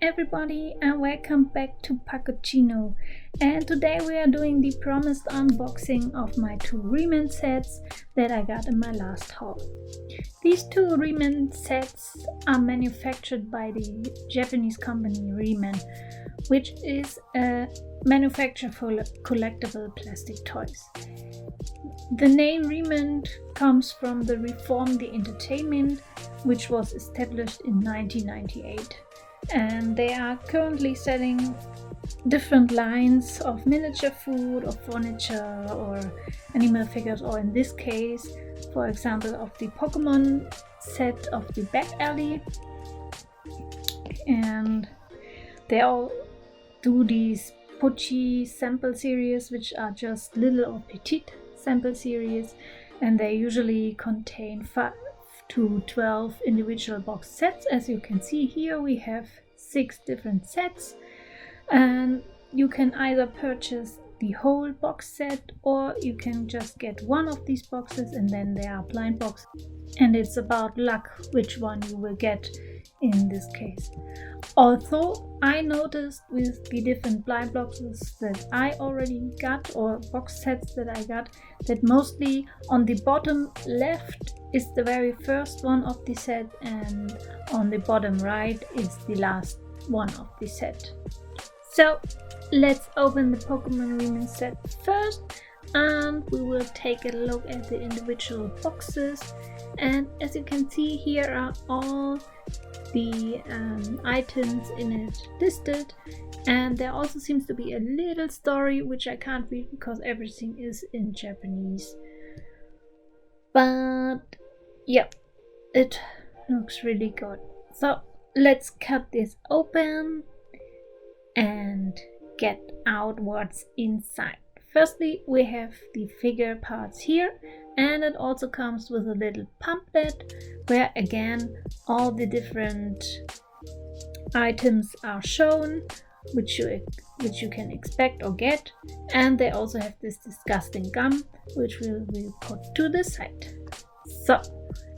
everybody and welcome back to Pacochino, and today we are doing the promised unboxing of my two Re-Ment sets that I got in my last haul. These two Re-Ment sets are manufactured by the Japanese company Re-Ment, which is a manufacturer for collectible plastic toys. The name Re-Ment comes from the Reform the Entertainment, which was established in 1998. And they are currently selling different lines of miniature food or furniture or animal figures, or in this case, for example, of the Pokemon set of the Back Alley. And they all do these Pochi sample series, which are just little or petite sample series, and they usually contain 5 to 12 individual box sets. As you can see here, we have 6 different sets, and you can either purchase the whole box set or you can just get one of these boxes, and then there are blind boxes, and it's about luck which one you will get in this case. Although I noticed with the different blind boxes that I already got, or box sets that I got, that mostly on the bottom left is the very first one of the set, and on the bottom right is the last one of the set. So let's open the Pokemon Re-Ment set first, and we will take a look at the individual boxes. And as you can see, here are all the items in it listed, and there also seems to be a little story which I can't read because everything is in Japanese. But yeah, it looks really good. So let's cut this open and get out what's inside. Firstly, we have the figure parts here, and it also comes with a little pamphlet where again all the different items are shown which you can expect or get, and they also have this disgusting gum which we will put to the side. So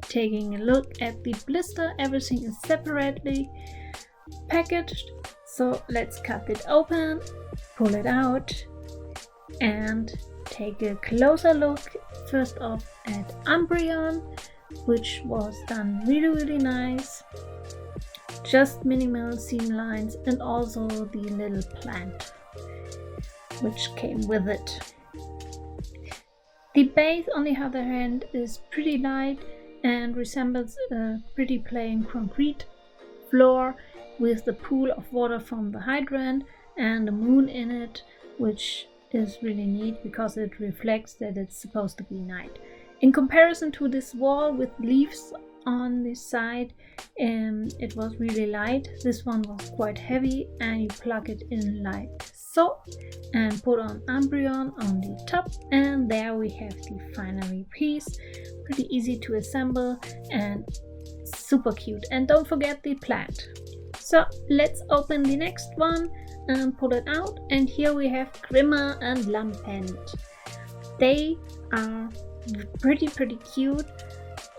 taking a look at the blister, everything is separately packaged, so let's cut it open, pull it out and take a closer look. First off at Umbreon, which was done really nice, just minimal seam lines, and also the little plant which came with it. The base on the other hand is pretty light and resembles a pretty plain concrete floor with the pool of water from the hydrant and the moon in it, which is really neat because it reflects that it's supposed to be night. In comparison to this wall with leaves on this side, it was really light. This one was quite heavy, and you plug it in like so and put on Umbreon on the top, and there we have the final piece. Pretty easy to assemble and super cute. And don't forget the plant. So let's open the next one and pull it out, and here we have Grimmer and Lampent. They are pretty cute.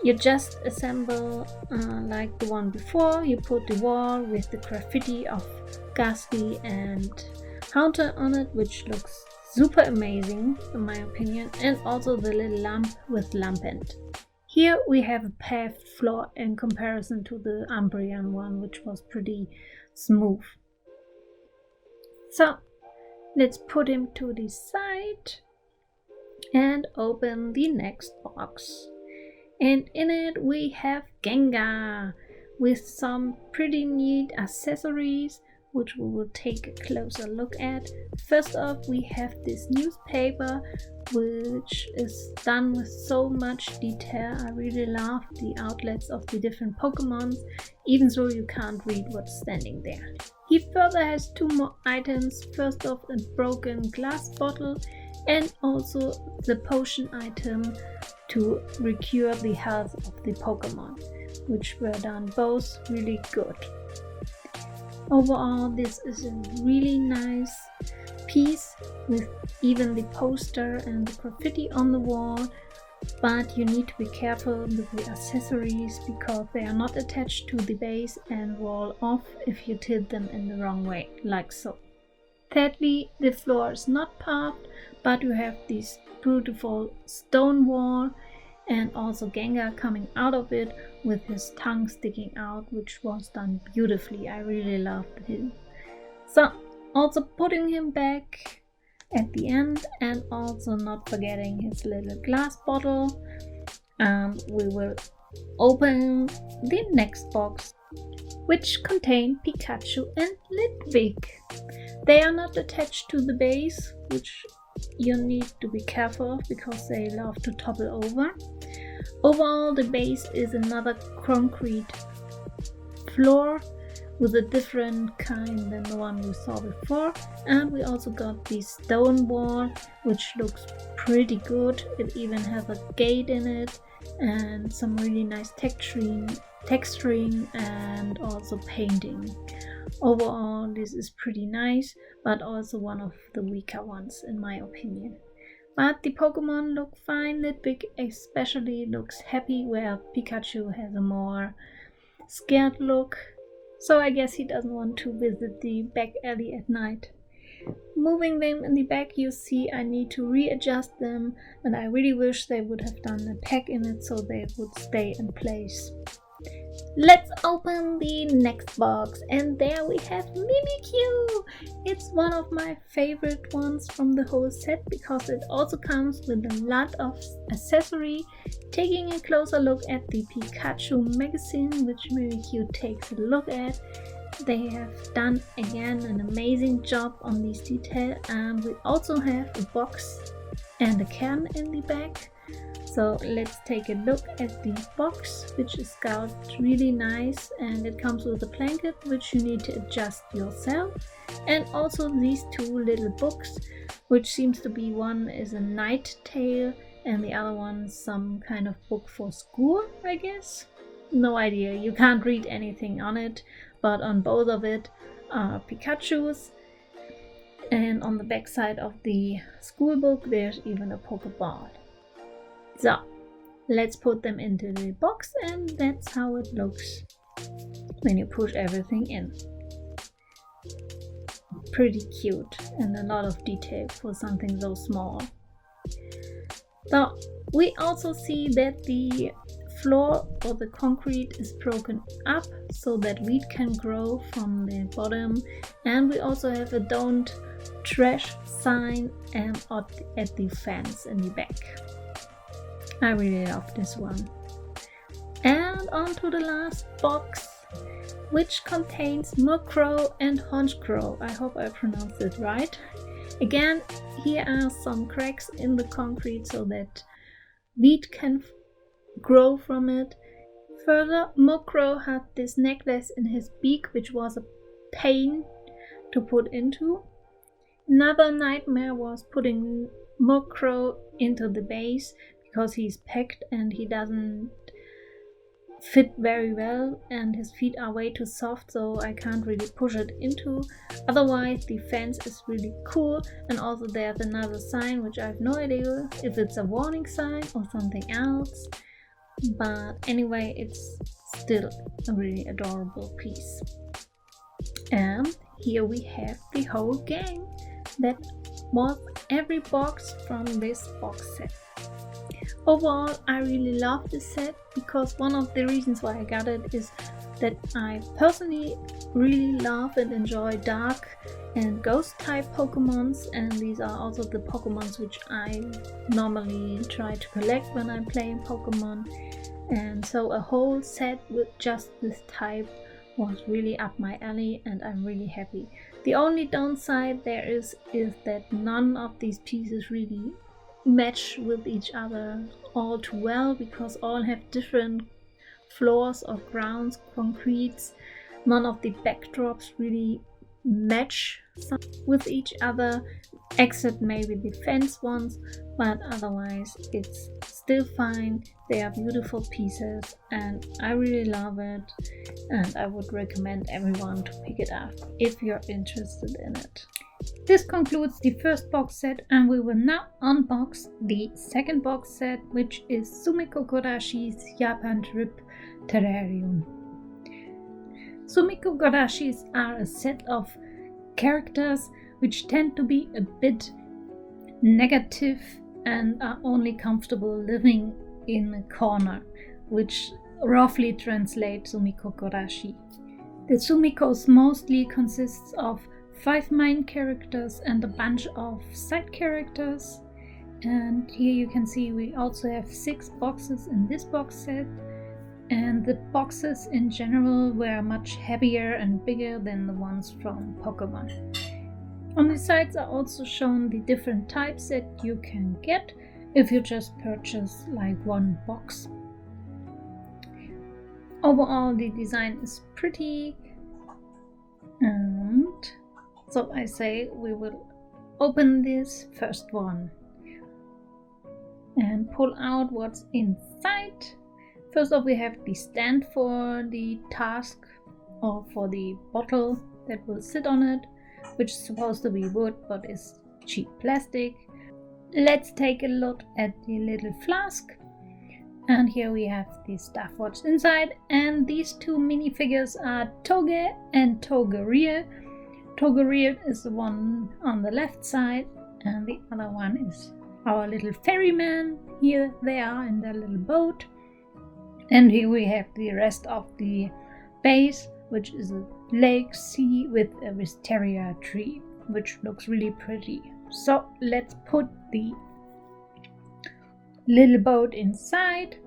You just assemble like the one before. You put the wall with the graffiti of Ghastly and Haunter on it, which looks super amazing in my opinion, and also the little lamp with Lampent. Here we have a paved floor in comparison to the Umbreon one, which was pretty smooth. So let's put him to the side and open the next box. And in it we have Gengar with some pretty neat accessories, which we will take a closer look at. First off, we have this newspaper, which is done with so much detail. I really love the outlets of the different Pokemons, even though you can't read what's standing there. He further has 2 more items. First off, a broken glass bottle, and also the potion item to recure the health of the Pokemon, which were done both really good. Overall, this is a really nice piece with even the poster and the graffiti on the wall. but you need to be careful with the accessories because they are not attached to the base and roll off if you tilt them in the wrong way, like so. Thirdly, the floor is not paved, but you have this beautiful stone wall and also Gengar coming out of it with his tongue sticking out, which was done beautifully. I really loved him. So also putting him back at the end and also not forgetting his little glass bottle. And we will open the next box, which contain Pikachu and Ludwig. They are not attached to the base, which you need to be careful of because they love to topple over. Overall, the base is another concrete floor with a different kind than the one we saw before, and we also got the stone wall, which looks pretty good. It even has a gate in it and some really nice texturing and also painting. Overall, this is pretty nice, but also one of the weaker ones in my opinion. But the Pokemon look fine. Ludwig especially looks happy, where Pikachu has a more scared look. So I guess he doesn't want to visit the back alley at night. Moving them in the back, you see I need to readjust them, and I really wish they would have done a tag in it so they would stay in place. Let's open the next box, and there we have Mimikyu! It's one of my favorite ones from the whole set because it also comes with a lot of accessory. Taking a closer look at the Pikachu magazine, which Mimikyu takes a look at, they have done again an amazing job on these details, and we also have a box and a can in the back. So let's take a look at the box, which is sculpted really nice, and it comes with a blanket which you need to adjust yourself, and also these two little books, which seems to be one is a Night Tale and the other one some kind of book for school, I guess. No idea, you can't read anything on it, but on both of it are Pikachus, and on the back side of the school book there's even a Pokeball. So, let's put them into the box, and that's how it looks when you push everything in. Pretty cute and a lot of detail for something so small. So, we also see that the floor or the concrete is broken up so that wheat can grow from the bottom, and we also have a don't trash sign at the fence in the back. I really love this one. And on to the last box, which contains Murkrow and Honchkrow. I hope I pronounced it right. Again, here are some cracks in the concrete so that wheat can grow from it. Further, Murkrow had this necklace in his beak, which was a pain to put into. Another nightmare was putting Murkrow into the base, because he's packed and he doesn't fit very well and his feet are way too soft, so I can't really push it into. Otherwise the fence is really cool, and also there's another sign which I have no idea if it's a warning sign or something else, but anyway it's still a really adorable piece. And here we have the whole gang. That was every box from this box set. Overall, I really love this set because one of the reasons why I got it is that I personally really love and enjoy dark and ghost type Pokemons, and these are also the Pokemons which I normally try to collect when I'm playing Pokemon, and so a whole set with just this type was really up my alley and I'm really happy. The only downside there is that none of these pieces really match with each other all too well because all have different floors or grounds, concretes. None of the backdrops really match with each other except maybe the fence ones, but otherwise it's still fine. They are beautiful pieces and I really love it, and I would recommend everyone to pick it up if you're interested in it. This concludes the first box set, and we will now unbox the second box set, which is Sumikko Gurashi's Japan Trip Terrarium. Sumikko Gurashis are a set of characters which tend to be a bit negative and are only comfortable living in a corner, which roughly translates Sumikko Gurashi. The Sumikos mostly consists of 5 main characters and a bunch of side characters, and here you can see we also have 6 boxes in this box set, and the boxes in general were much heavier and bigger than the ones from Pokemon. On the sides are also shown the different types that you can get if you just purchase like one box. Overall the design is pretty, and so I say we will open this first one and pull out what's inside. First off, we have the stand for the task, or for the bottle that will sit on it, which is supposed to be wood but is cheap plastic. Let's take a look at the little flask, and here we have the stuff what's inside, and these 2 minifigures are Toge and Terrarium. Terrarium is the one on the left side, and the other one is our little ferryman. Here they are in their little boat, and here we have the rest of the base, which is a lake sea with a wisteria tree, which looks really pretty. So let's put the little boat inside,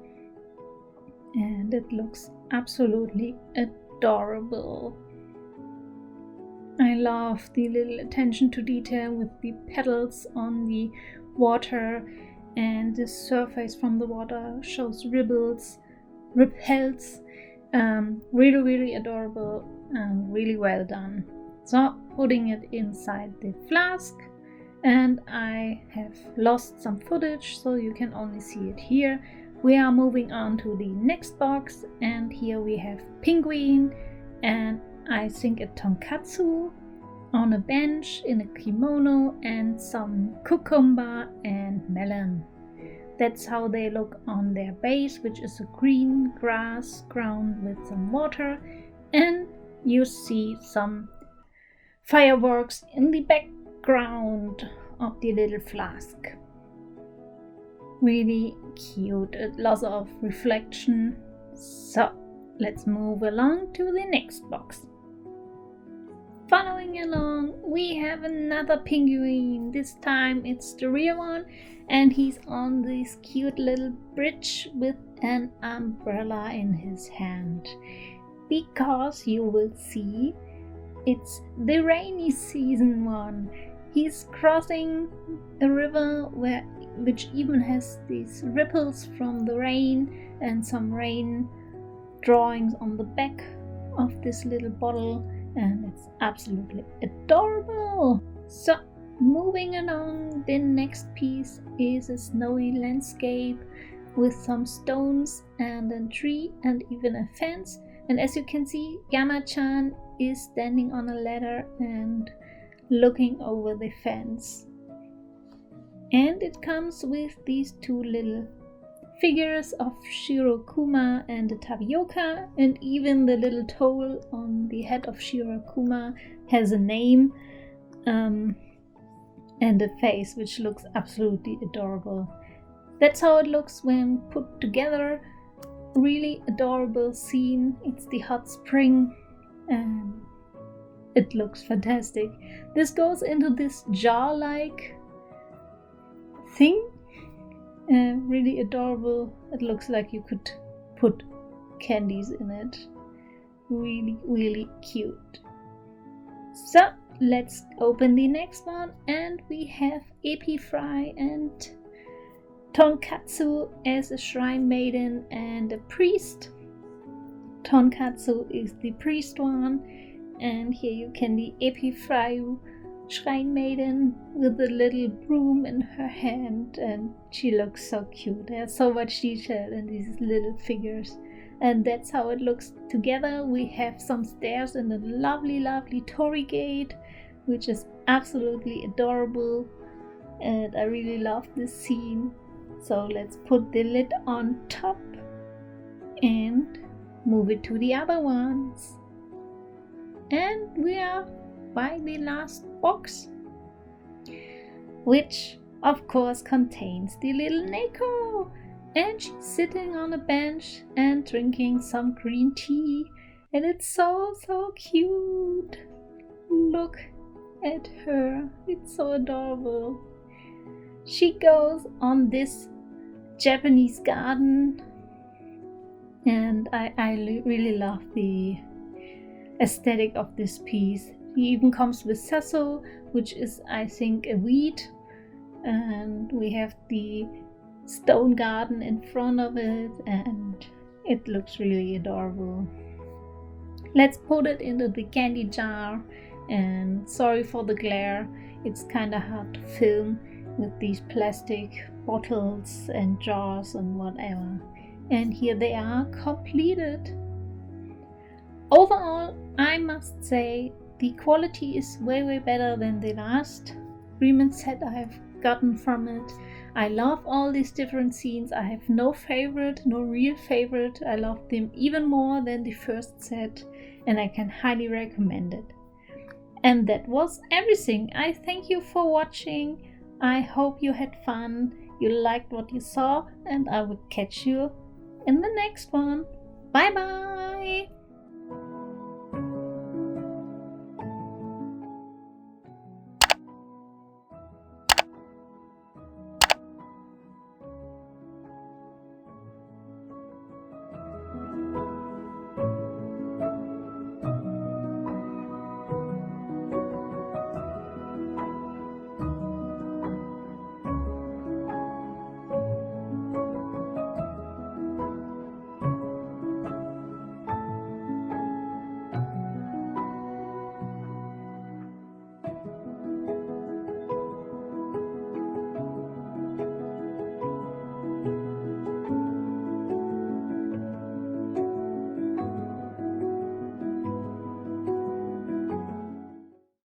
and it looks absolutely adorable. I love the little attention to detail with the petals on the water, and the surface from the water shows ripples. Really adorable and really well done. So putting it inside the flask, and I have lost some footage so you can only see it here. We are moving on to the next box, and here we have Penguin and I think a tonkatsu on a bench in a kimono, and some cucumber and melon. That's how they look on their base, which is a green grass ground with some water, and you see some fireworks in the background of the little flask. Really cute, lots of reflection. So let's move along to the next box. Following along, we have another penguin. This time it's the real one, and he's on this cute little bridge with an umbrella in his hand, because you will see it's the rainy season one. He's crossing a river which even has these ripples from the rain and some rain drawings on the back of this little bottle, and it's absolutely adorable. So moving along, the next piece is a snowy landscape with some stones and a tree and even a fence, and as you can see, Yama-chan is standing on a ladder and looking over the fence. And it comes with these 2 little figures of Shirokuma and the tapioca, and even the little toll on the head of Shirokuma has a name and a face which looks absolutely adorable. That's how it looks when put together. Really adorable scene. It's the hot spring and it looks fantastic. This goes into this jar-like thing. Really adorable. It looks like you could put candies in it. Really cute. So let's open the next one, and we have Epifry and Tonkatsu as a shrine maiden and a priest. Tonkatsu is the priest one, and here you can the Epifry shrine maiden with a little broom in her hand, and she looks so cute. There's so much detail in these little figures, and that's how it looks together. We have some stairs and a lovely torii gate, which is absolutely adorable, and I really love this scene. So let's put the lid on top and move it to the other ones. And we are by the last box, which of course contains the little Neko, and she's sitting on a bench and drinking some green tea, and it's so cute. Look at her, it's so adorable. She goes on this Japanese garden, and I really love the aesthetic of this piece. He even comes with sasso, which is, I think, a weed, and we have the stone garden in front of it, and it looks really adorable. Let's put it into the candy jar, and sorry for the glare, it's kinda hard to film with these plastic bottles and jars and whatever. And here they are completed. Overall, I must say the quality is way better than the last Re-Ment set I have gotten from it. I love all these different scenes. I have no favorite, no real favorite. I love them even more than the first set, and I can highly recommend it. And that was everything. I thank you for watching. I hope you had fun, you liked what you saw, and I will catch you in the next one. Bye bye!